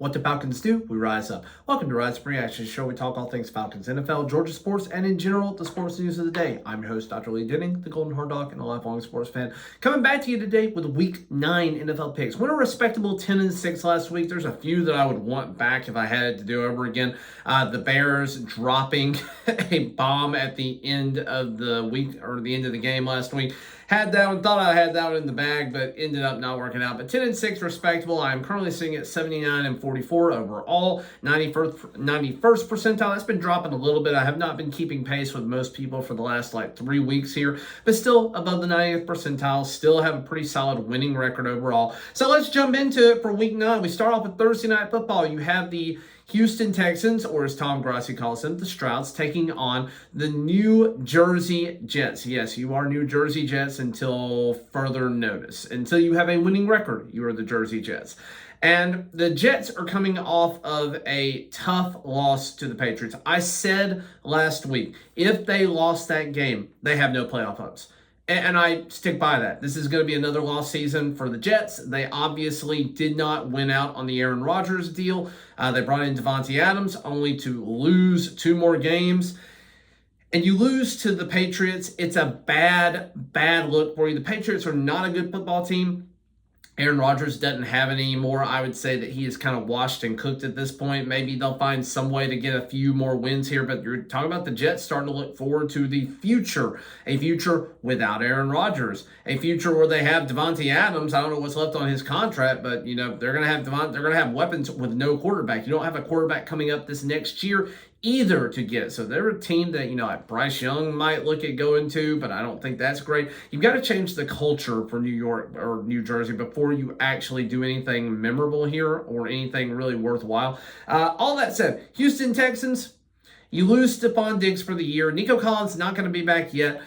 What the Falcons do, we rise up. Welcome to Rise Up Reaction Show. We talk all things Falcons, NFL, Georgia sports, and in general, the sports news of the day. I'm your host, Dr. Lee Denning, the Golden Hard Dog, and a lifelong sports fan. Coming back to you today with Week 9 NFL picks. Went a respectable 10-6 last week. There's a few that I would want back if I had it to do over again. The Bears dropping a bomb at the end of the week, or the end of the game last week. Had that one, thought I had that one in the bag, but ended up not working out. But 10-6, respectable. I'm currently sitting at 79-44 overall, 91st percentile. That's been dropping a little bit. I have not been keeping pace with most people for the last 3 weeks here, but still above the 90th percentile. Still have a pretty solid winning record overall. So let's jump into it for Week 9. We start off with Thursday Night Football. You have the Houston Texans, or as Tom Grassi calls them, the Strouds, taking on the New Jersey Jets. Yes, you are New Jersey Jets until further notice. Until you have a winning record, you are the Jersey Jets. And the Jets are coming off of a tough loss to the Patriots. I said last week, if they lost that game, they have no playoff hopes. And I stick by that. This is going to be another lost season for the Jets. They obviously did not win out on the Aaron Rodgers deal. They brought in Davante Adams only to lose 2 more games. And you lose to the Patriots. It's a bad look for you. The Patriots are not a good football team. Aaron Rodgers doesn't have it anymore. I would say that he is kind of washed and cooked at this point. Maybe they'll find some way to get a few more wins here, but you're talking about the Jets starting to look forward to the future. A future without Aaron Rodgers. A future where they have Davante Adams. I don't know what's left on his contract, but they're going to have weapons with no quarterback. You don't have a quarterback coming up this next year either to get. So they're a team that, like Bryce Young might look at going to, but I don't think that's great. You've got to change the culture for New York or New Jersey before you actually do anything memorable here or anything really worthwhile. All that said, Houston Texans, you lose Stephon Diggs for the year. Nico Collins not going to be back yet.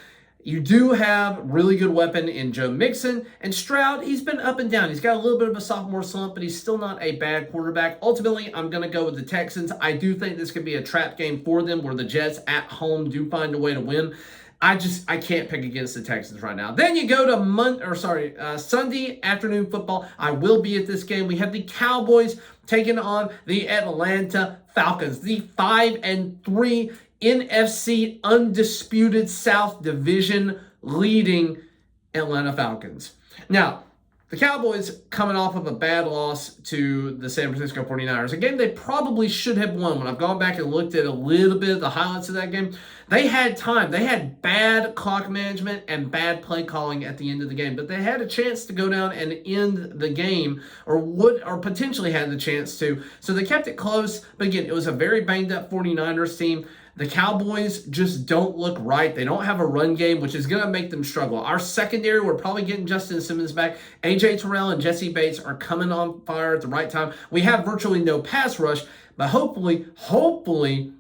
You do have really good weapon in Joe Mixon. And Stroud, he's been up and down. He's got a little bit of a sophomore slump, but he's still not a bad quarterback. Ultimately, I'm going to go with the Texans. I do think this could be a trap game for them where the Jets at home do find a way to win. I can't pick against the Texans right now. Then you go to Sunday afternoon football. I will be at this game. We have the Cowboys taking on the Atlanta Falcons, the 5-3 NFC undisputed South Division leading Atlanta Falcons. Now, the Cowboys coming off of a bad loss to the San Francisco 49ers, a game they probably should have won. When I've gone back and looked at a little bit of the highlights of that game, they had time. They had bad clock management and bad play calling at the end of the game, but they had a chance to go down and end the game, or potentially had the chance to. So they kept it close, but again, it was a very banged up 49ers team. The Cowboys just don't look right. They don't have a run game, which is going to make them struggle. Our secondary, we're probably getting Justin Simmons back. A.J. Terrell and Jesse Bates are coming on fire at the right time. We have virtually no pass rush, but hopefully,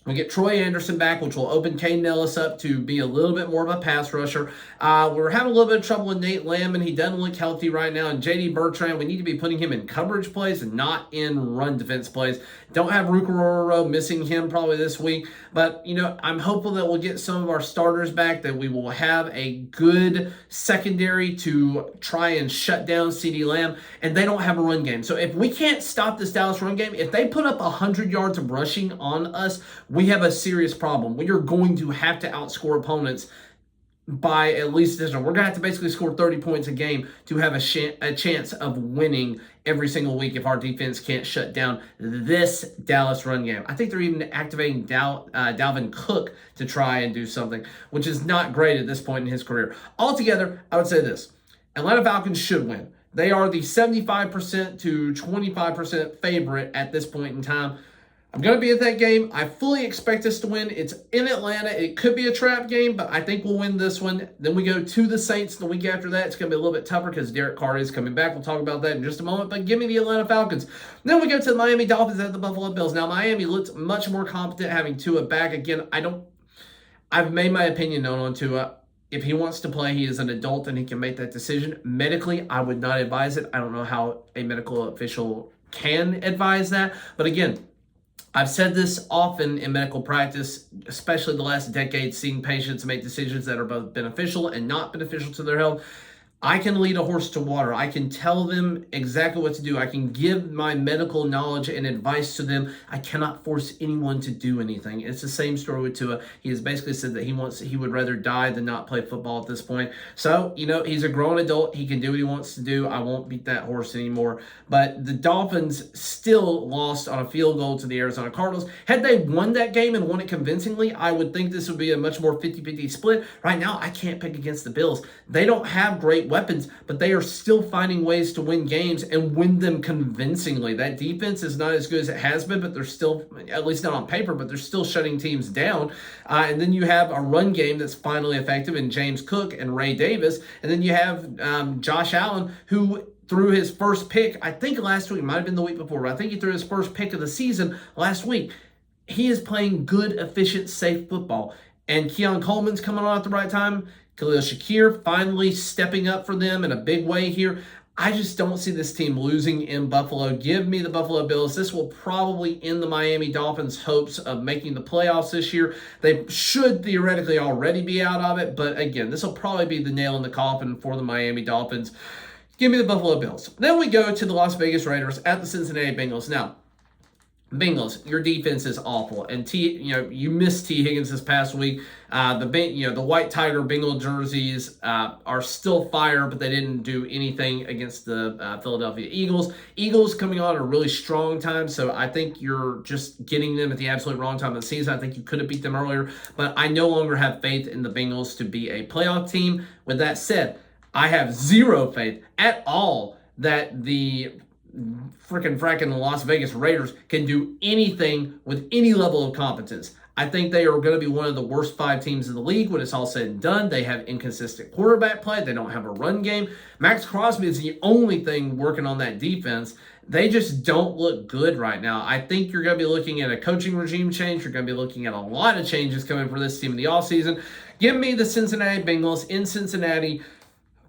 we get Troy Anderson back, which will open Caden Ellis up to be a little bit more of a pass rusher. We're having a little bit of trouble with Nate Landman. He doesn't look healthy right now. And J.D. Bertrand, we need to be putting him in coverage plays and not in run defense plays. Don't have Rucororo, missing him probably this week. But, I'm hopeful that we'll get some of our starters back, that we will have a good secondary to try and shut down CeeDee Lamb. And they don't have a run game. So if we can't stop this Dallas run game, if they put up 100 yards of rushing on us, we have a serious problem. We are going to have to outscore opponents by at least this. We're going to have to basically score 30 points a game to have a chance of winning every single week if our defense can't shut down this Dallas run game. I think they're even activating Dalvin Cook to try and do something, which is not great at this point in his career. Altogether, I would say this. Atlanta Falcons should win. They are the 75% to 25% favorite at this point in time. I'm going to be at that game. I fully expect us to win. It's in Atlanta. It could be a trap game, but I think we'll win this one. Then we go to the Saints the week after that. It's going to be a little bit tougher because Derek Carr is coming back. We'll talk about that in just a moment, but give me the Atlanta Falcons. Then we go to the Miami Dolphins at the Buffalo Bills. Now, Miami looked much more competent having Tua back. Again, I've made my opinion known on Tua. If he wants to play, he is an adult and he can make that decision. Medically, I would not advise it. I don't know how a medical official can advise that. But again, I've said this often in medical practice, especially the last decade, seeing patients make decisions that are both beneficial and not beneficial to their health. I can lead a horse to water. I can tell them exactly what to do. I can give my medical knowledge and advice to them. I cannot force anyone to do anything. It's the same story with Tua. He has basically said that he would rather die than not play football at this point. So, he's a grown adult. He can do what he wants to do. I won't beat that horse anymore. But the Dolphins still lost on a field goal to the Arizona Cardinals. Had they won that game and won it convincingly, I would think this would be a much more 50-50 split. Right now, I can't pick against the Bills. They don't have great weapons, but they are still finding ways to win games and win them convincingly. That defense is not as good as it has been, but they're still, at least not on paper, but they're still shutting teams down. And then you have a run game that's finally effective in James Cook and Ray Davis. And then you have Josh Allen, who threw his first pick, I think last week, might have been the week before, but I think he threw his first pick of the season last week. He is playing good, efficient, safe football. And Keon Coleman's coming on at the right time. Khalil Shakir finally stepping up for them in a big way here. I just don't see this team losing in Buffalo. Give me the Buffalo Bills. This will probably end the Miami Dolphins' hopes of making the playoffs this year. They should theoretically already be out of it, but again, this will probably be the nail in the coffin for the Miami Dolphins. Give me the Buffalo Bills. Then we go to the Las Vegas Raiders at the Cincinnati Bengals. Now, Bengals, your defense is awful, and you missed T. Higgins this past week. The white tiger Bengal jerseys are still fire, but they didn't do anything against the Philadelphia Eagles. Eagles coming on at a really strong time, so I think you're just getting them at the absolute wrong time of the season. I think you could have beat them earlier, but I no longer have faith in the Bengals to be a playoff team. With that said, I have zero faith at all that the fracking Las Vegas Raiders can do anything with any level of competence. I think they are going to be one of the worst 5 teams in the league when it's all said and done. They have inconsistent quarterback play. They don't have a run game. Max Crosby is the only thing working on that defense. They just don't look good right now. I think you're going to be looking at a coaching regime change. You're going to be looking at a lot of changes coming for this team in the offseason. Give me the Cincinnati Bengals in Cincinnati,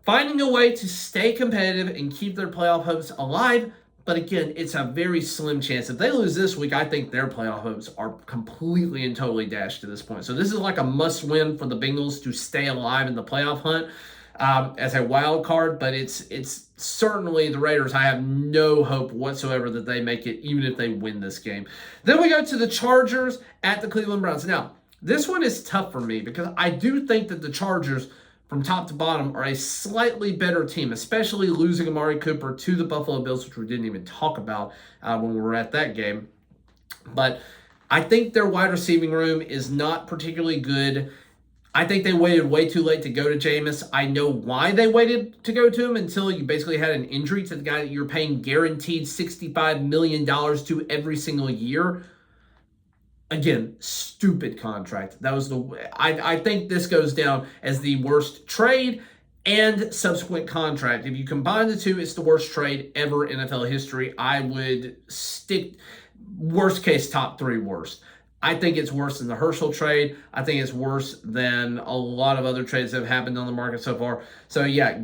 finding a way to stay competitive and keep their playoff hopes alive. But again, it's a very slim chance. If they lose this week, I think their playoff hopes are completely and totally dashed to this point. So this is like a must-win for the Bengals to stay alive in the playoff hunt as a wild card. But it's certainly the Raiders. I have no hope whatsoever that they make it, even if they win this game. Then we go to the Chargers at the Cleveland Browns. Now, this one is tough for me because I do think that the Chargers, from top to bottom, are a slightly better team, especially losing Amari Cooper to the Buffalo Bills, which we didn't even talk about when we were at that game. But I think their wide receiving room is not particularly good. I think they waited way too late to go to Jameis. I know why they waited to go to him until you basically had an injury to the guy that you're paying guaranteed $65 million to every single year. Again, stupid contract. I think this goes down as the worst trade and subsequent contract. If you combine the two, it's the worst trade ever in NFL history. I would stick worst case top 3 worst. I think it's worse than the Herschel trade. I think it's worse than a lot of other trades that have happened on the market so far. So yeah,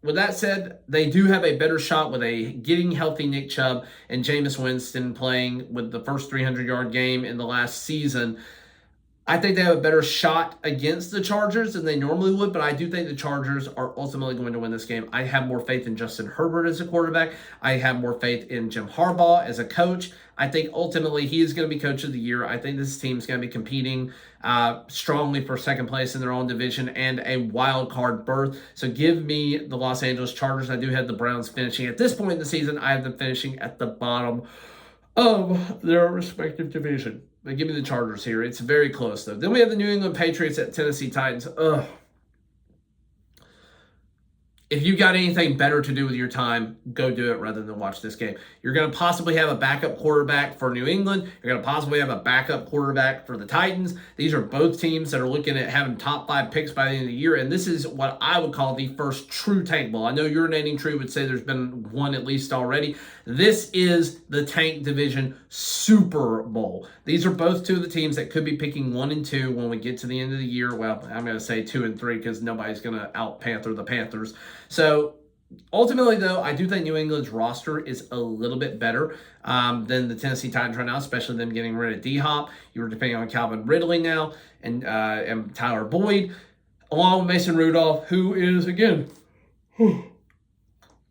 with that said, they do have a better shot with a getting healthy Nick Chubb and Jameis Winston playing with the first 300-yard game in the last season. I think they have a better shot against the Chargers than they normally would, but I do think the Chargers are ultimately going to win this game. I have more faith in Justin Herbert as a quarterback. I have more faith in Jim Harbaugh as a coach. I think ultimately he is going to be coach of the year. I think this team is going to be competing strongly for second place in their own division and a wild card berth. So give me the Los Angeles Chargers. I do have the Browns finishing at this point in the season. I have them finishing at the bottom of their respective division. But give me the Chargers here. It's very close, though. Then we have the New England Patriots at Tennessee Titans. Ugh. If you got anything better to do with your time, go do it rather than watch this game. You're going to possibly have a backup quarterback for New England. You're going to possibly have a backup quarterback for the Titans. These are both teams that are looking at having top 5 picks by the end of the year, and this is what I would call the first true tank bowl. I know Urinating Tree would say there's been one at least already. This is the tank division Super Bowl. These are both 2 of the teams that could be picking 1 and 2 when we get to the end of the year. Well, I'm going to say 2 and 3 because nobody's going to out-Panther the Panthers. So ultimately, though, I do think New England's roster is a little bit better than the Tennessee Titans right now, especially them getting rid of D-Hop. You were depending on Calvin Ridley now and Tyler Boyd, along with Mason Rudolph, who is, again,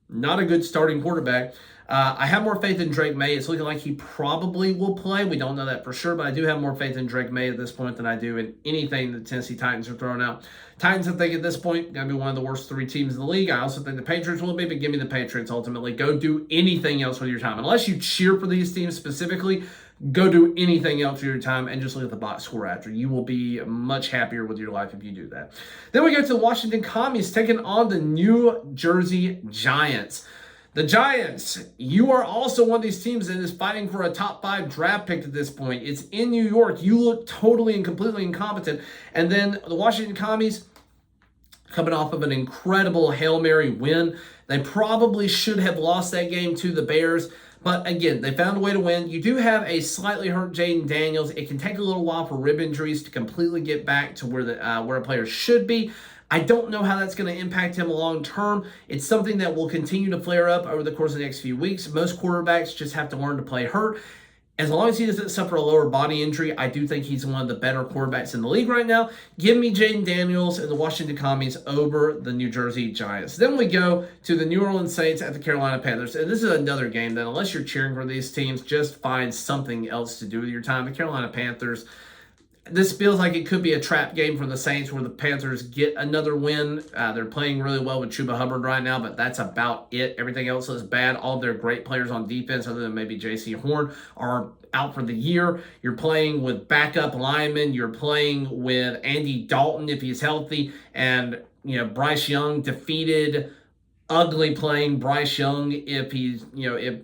Not a good starting quarterback. I have more faith in Drake May. It's looking like he probably will play. We don't know that for sure, but I do have more faith in Drake May at this point than I do in anything the Tennessee Titans are throwing out. Titans, I think, at this point, going to be one of the worst 3 teams in the league. I also think the Patriots will be, but give me the Patriots ultimately. Go do anything else with your time. Unless you cheer for these teams specifically, go do anything else with your time and just look at the box score after. You will be much happier with your life if you do that. Then we go to the Washington Commies taking on the New Jersey Giants. The Giants, you are also one of these teams that is fighting for a top 5 draft pick at this point. It's in New York. You look totally and completely incompetent. And then the Washington Commies, coming off of an incredible Hail Mary win. They probably should have lost that game to the Bears. But again, they found a way to win. You do have a slightly hurt Jayden Daniels. It can take a little while for rib injuries to completely get back to where a player should be. I don't know how that's going to impact him long term. It's something that will continue to flare up over the course of the next few weeks. Most quarterbacks just have to learn to play hurt. As long as he doesn't suffer a lower body injury, I do think he's one of the better quarterbacks in the league right now. Give me Jayden Daniels and the Washington Commies over the New Jersey Giants. Then we go to the New Orleans Saints at the Carolina Panthers. And this is another game that, unless you're cheering for these teams, just find something else to do with your time. The Carolina Panthers, this feels like it could be a trap game for the Saints where the Panthers get another win. They're playing really well with Chuba Hubbard right now, but that's about it. Everything else is bad. All of their great players on defense, other than maybe J.C. Horn, are out for the year. You're playing with backup linemen. You're playing with Andy Dalton if he's healthy. And, Bryce Young defeated ugly playing Bryce Young if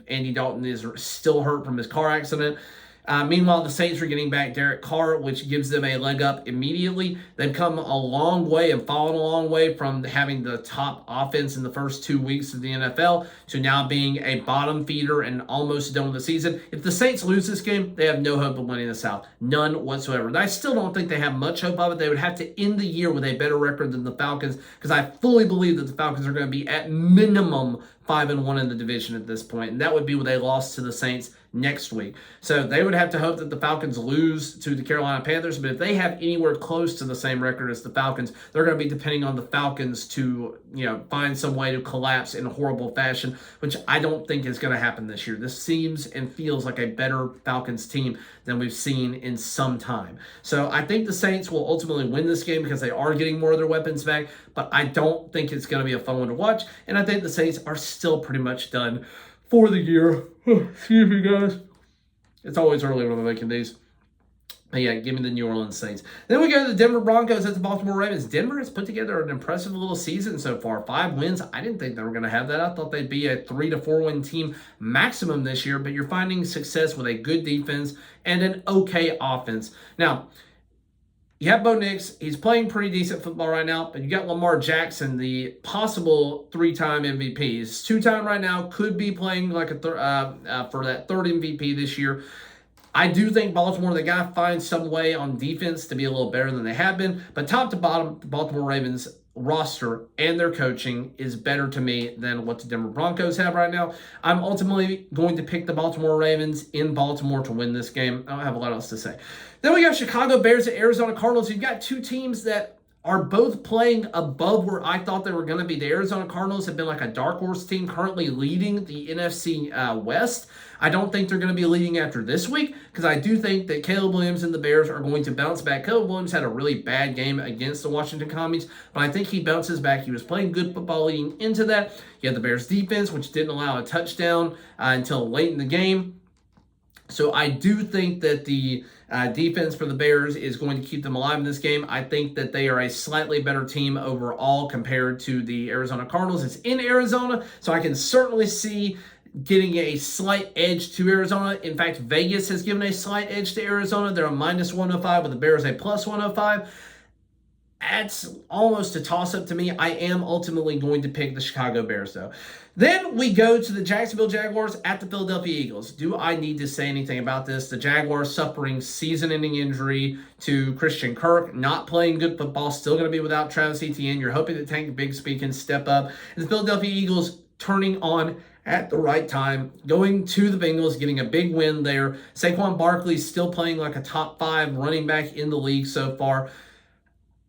Andy Dalton is still hurt from his car accident. Meanwhile, the Saints are getting back Derek Carr, which gives them a leg up immediately. They've come a long way and fallen a long way from having the top offense in the first 2 weeks of the NFL to now being a bottom feeder and almost done with the season. If the Saints lose this game, they have no hope of winning the South. None whatsoever. And I still don't think they have much hope of it. They would have to end the year with a better record than the Falcons, because I fully believe that the Falcons are going to be at minimum 5-1 in the division at this point, and that would be with a loss to the Saints next week. So they would have to hope that the Falcons lose to the Carolina Panthers, but if they have anywhere close to the same record as the Falcons, they're going to be depending on the Falcons to, find some way to collapse in a horrible fashion, which I don't think is going to happen this year. This seems and feels like a better Falcons team than we've seen in some time. So I think the Saints will ultimately win this game because they are getting more of their weapons back, but I don't think it's going to be a fun one to watch, and I think the Saints are still pretty much done for the year. Excuse me, guys. It's always early when I'm making these. But yeah, give me the New Orleans Saints. Then we go to the Denver Broncos at the Baltimore Ravens. Denver has put together an impressive little season so far. 5 wins. I didn't think they were going to have that. I thought they'd be a 3 to 4 win team maximum this year, but you're finding success with a good defense and an okay offense. Now, you have Bo Nix. He's playing pretty decent football right now, but you got Lamar Jackson, the possible 3-time MVP. He's 2-time right now, could be playing like for that 3rd MVP this year. I do think Baltimore, they got to find some way on defense to be a little better than they have been, but top to bottom, the Baltimore Ravens roster and their coaching is better to me than what the Denver Broncos have right now. I'm ultimately going to pick the Baltimore Ravens in Baltimore to win this game. I don't have a lot else to say. Then we got Chicago Bears at Arizona Cardinals. You've got 2 teams that are both playing above where I thought they were going to be. The Arizona Cardinals have been like a dark horse team currently leading the NFC West. I don't think they're going to be leading after this week because I do think that Caleb Williams and the Bears are going to bounce back. Caleb Williams had a really bad game against the Washington Commies, but I think he bounces back. He was playing good football leading into that. You had the Bears defense, which didn't allow a touchdown until late in the game. So I do think that the defense for the Bears is going to keep them alive in this game. I think that they are a slightly better team overall compared to the Arizona Cardinals. It's in Arizona, so I can certainly see getting a slight edge to Arizona. In fact, Vegas has given a slight edge to Arizona. They're a -105 with the Bears a +105. That's almost a toss-up to me. I am ultimately going to pick the Chicago Bears, though. Then we go to the Jacksonville Jaguars at the Philadelphia Eagles. Do I need to say anything about this? The Jaguars suffering season-ending injury to Christian Kirk, not playing good football, still going to be without Travis Etienne. You're hoping that Tank Bigsby can step up. And the Philadelphia Eagles turning on at the right time, going to the Bengals, getting a big win there. Saquon Barkley still playing like a top 5 running back in the league so far.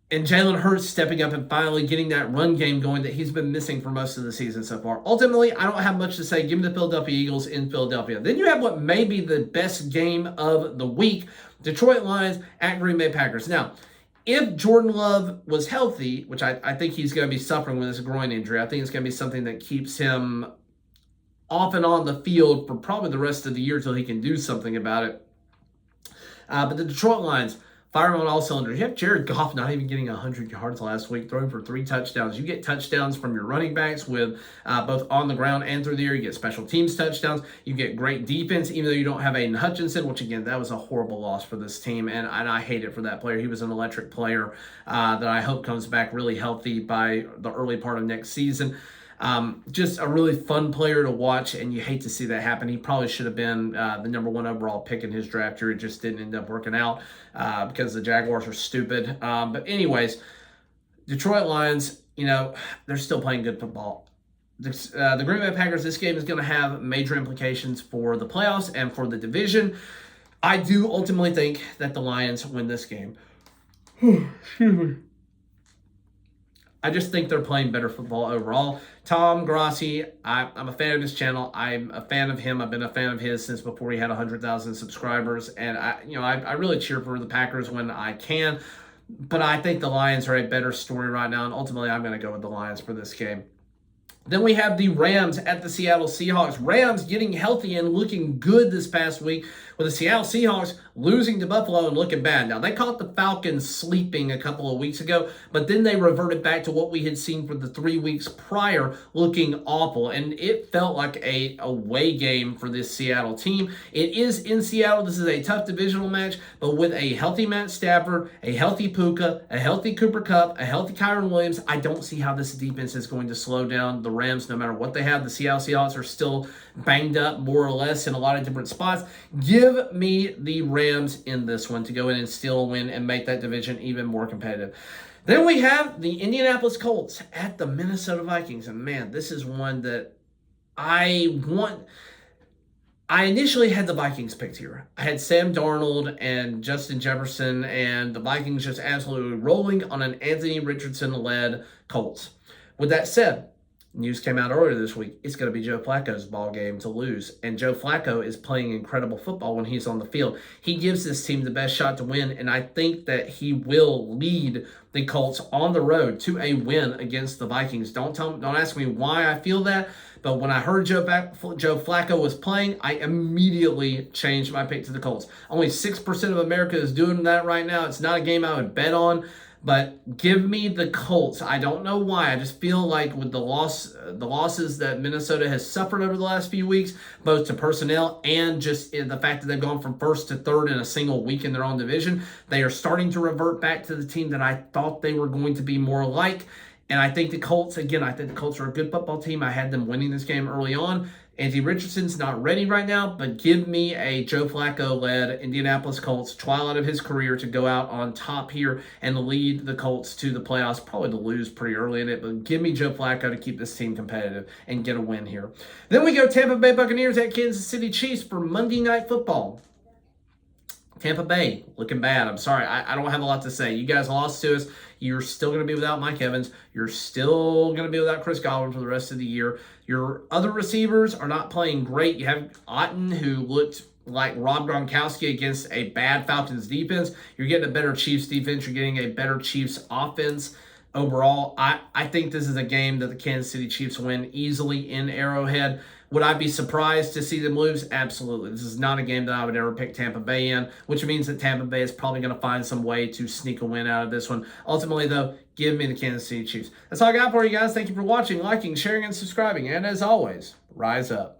And Jalen Hurts stepping up and finally getting that run game going that he's been missing for most of the season so far. Ultimately, I don't have much to say. Give me the Philadelphia Eagles in Philadelphia. Then you have what may be the best game of the week, Detroit Lions at Green Bay Packers. Now, if Jordan Love was healthy, which I think he's going to be suffering with this groin injury, I think it's going to be something that keeps him off and on the field for probably the rest of the year until he can do something about it. But the Detroit Lions, firing on all cylinders. You have Jared Goff not even getting 100 yards last week, throwing for 3 touchdowns. You get touchdowns from your running backs with both on the ground and through the air. You get special teams touchdowns. You get great defense, even though you don't have Aiden Hutchinson, which, again, that was a horrible loss for this team, and I hate it for that player. He was an electric player that I hope comes back really healthy by the early part of next season. Just a really fun player to watch, and you hate to see that happen. He probably should have been the number 1 overall pick in his draft year. It just didn't end up working out because the Jaguars are stupid. But anyways, Detroit Lions, they're still playing good football. The Green Bay Packers, this game is going to have major implications for the playoffs and for the division. I do ultimately think that the Lions win this game. Excuse me. I just think they're playing better football overall. Tom Grassi, I'm a fan of his channel. I'm a fan of him. I've been a fan of his since before he had 100,000 subscribers. And I really cheer for the Packers when I can. But I think the Lions are a better story right now. And ultimately, I'm going to go with the Lions for this game. Then we have the Rams at the Seattle Seahawks. Rams getting healthy and looking good this past week, with the Seattle Seahawks losing to Buffalo and looking bad. Now, they caught the Falcons sleeping a couple of weeks ago, but then they reverted back to what we had seen for the 3 weeks prior, looking awful. And it felt like a away game for this Seattle team. It is in Seattle. This is a tough divisional match, but with a healthy Matt Stafford, a healthy Puka, a healthy Cooper Kupp, a healthy Kyren Williams, I don't see how this defense is going to slow down the Rams no matter what they have. The Seattle Seahawks are still banged up more or less in a lot of different spots. Give me the Rams in this one to go in and steal a win and make that division even more competitive. Then we have the Indianapolis Colts at the Minnesota Vikings. And man, this is one that I initially had the Vikings picked here. I had Sam Darnold and Justin Jefferson, and the Vikings just absolutely rolling on an Anthony Richardson-led Colts. With that said, news came out earlier this week. It's going to be Joe Flacco's ball game to lose. And Joe Flacco is playing incredible football when he's on the field. He gives this team the best shot to win, and I think that he will lead the Colts on the road to a win against the Vikings. Don't ask me why I feel that, but when I heard Joe Flacco was playing, I immediately changed my pick to the Colts. Only 6% of America is doing that right now. It's not a game I would bet on. But give me the Colts. I don't know why. I just feel like with the losses that Minnesota has suffered over the last few weeks, both to personnel and just the fact that they've gone from first to third in a single week in their own division, they are starting to revert back to the team that I thought they were going to be more like. And I think the Colts, again, I think the Colts are a good football team. I had them winning this game early on. Anthony Richardson's not ready right now, but give me a Joe Flacco-led Indianapolis Colts twilight of his career to go out on top here and lead the Colts to the playoffs, probably to lose pretty early in it, but give me Joe Flacco to keep this team competitive and get a win here. Then we go Tampa Bay Buccaneers at Kansas City Chiefs for Monday Night Football. Tampa Bay, looking bad. I'm sorry. I don't have a lot to say. You guys lost to us. You're still going to be without Mike Evans. You're still going to be without Chris Godwin for the rest of the year. Your other receivers are not playing great. You have Otten, who looked like Rob Gronkowski against a bad Falcons defense. You're getting a better Chiefs defense. You're getting a better Chiefs offense. Overall, I think this is a game that the Kansas City Chiefs win easily in Arrowhead. Would I be surprised to see them lose? Absolutely. This is not a game that I would ever pick Tampa Bay in, which means that Tampa Bay is probably going to find some way to sneak a win out of this one. Ultimately, though, give me the Kansas City Chiefs. That's all I got for you guys. Thank you for watching, liking, sharing, and subscribing. And as always, rise up.